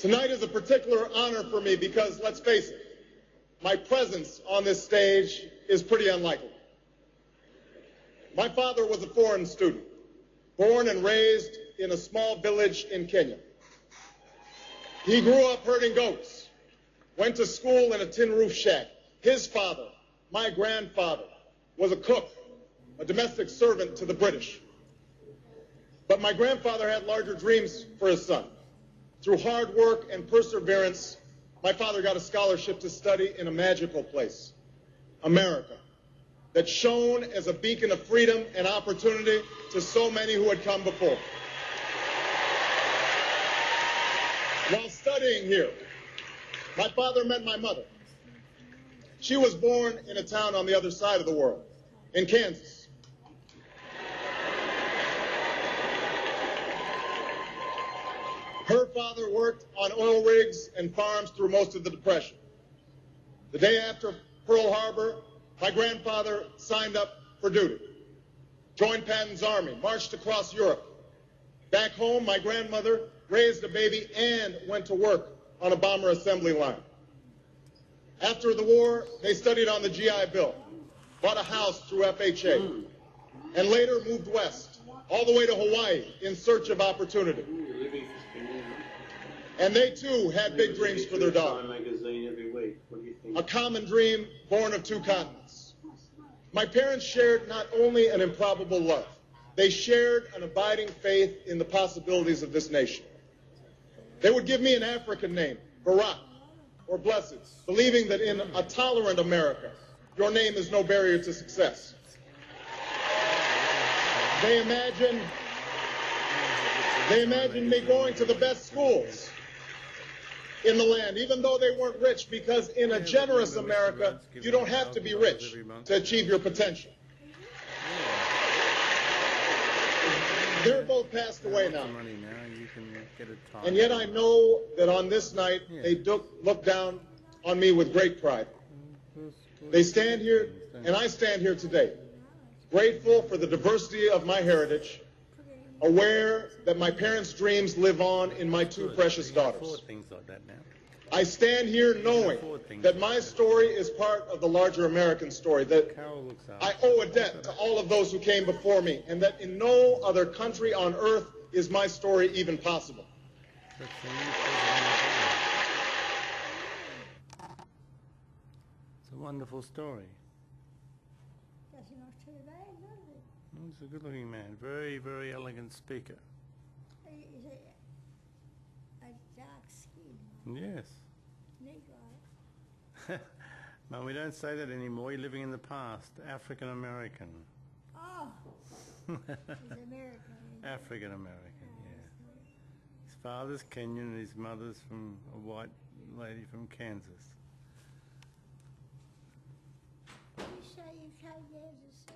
Tonight is a particular honor for me because, let's face it, my presence on this stage is pretty unlikely. My father was a foreign student, born and raised in a small village in Kenya. He grew up herding goats, went to school in a tin roof shack. His father, my grandfather, was a cook, a domestic servant to the British. But my grandfather had larger dreams for his son. Through hard work and perseverance, my father got a scholarship to study in a magical place, America, that shone as a beacon of freedom and opportunity to so many who had come before. While studying here, my father met my mother. She was born in a town on the other side of the world, in Kansas. Her father worked on oil rigs and farms through most of the Depression. The day after Pearl Harbor, my grandfather signed up for duty, joined Patton's army, marched across Europe. Back home, my grandmother raised a baby and went to work on a bomber assembly line. After the war, they studied on the GI Bill, bought a house through FHA, and later moved west, all the way to Hawaii in search of opportunity. And they too had big dreams for their daughter. A common dream born of two continents. My parents shared not only an improbable love, they shared an abiding faith in the possibilities of this nation. They would give me an African name, Barak, or Blessed, believing that in a tolerant America, your name is no barrier to success. They imagined me going to the best schools in the land, even though they weren't rich, because in a generous America, you don't have to be rich to achieve your potential. They're both passed away now. And yet I know that on this night, they look down on me with great pride. They stand here, and I stand here today, grateful for the diversity of my heritage, aware that my parents' dreams live on in my two precious daughters. I stand here knowing that my story is part of the larger American story, that I owe a debt to all of those who came before me, and that in no other country on earth is my story even possible. It's a wonderful story. He's a good-looking man, very, very elegant speaker. Is it a dark skin? Yes. Negro. No, we don't say that anymore. You're living in the past. African American. Oh, he's American. African American, yeah. His father's Kenyan and his mother's from a white lady from Kansas. You say you came there to see?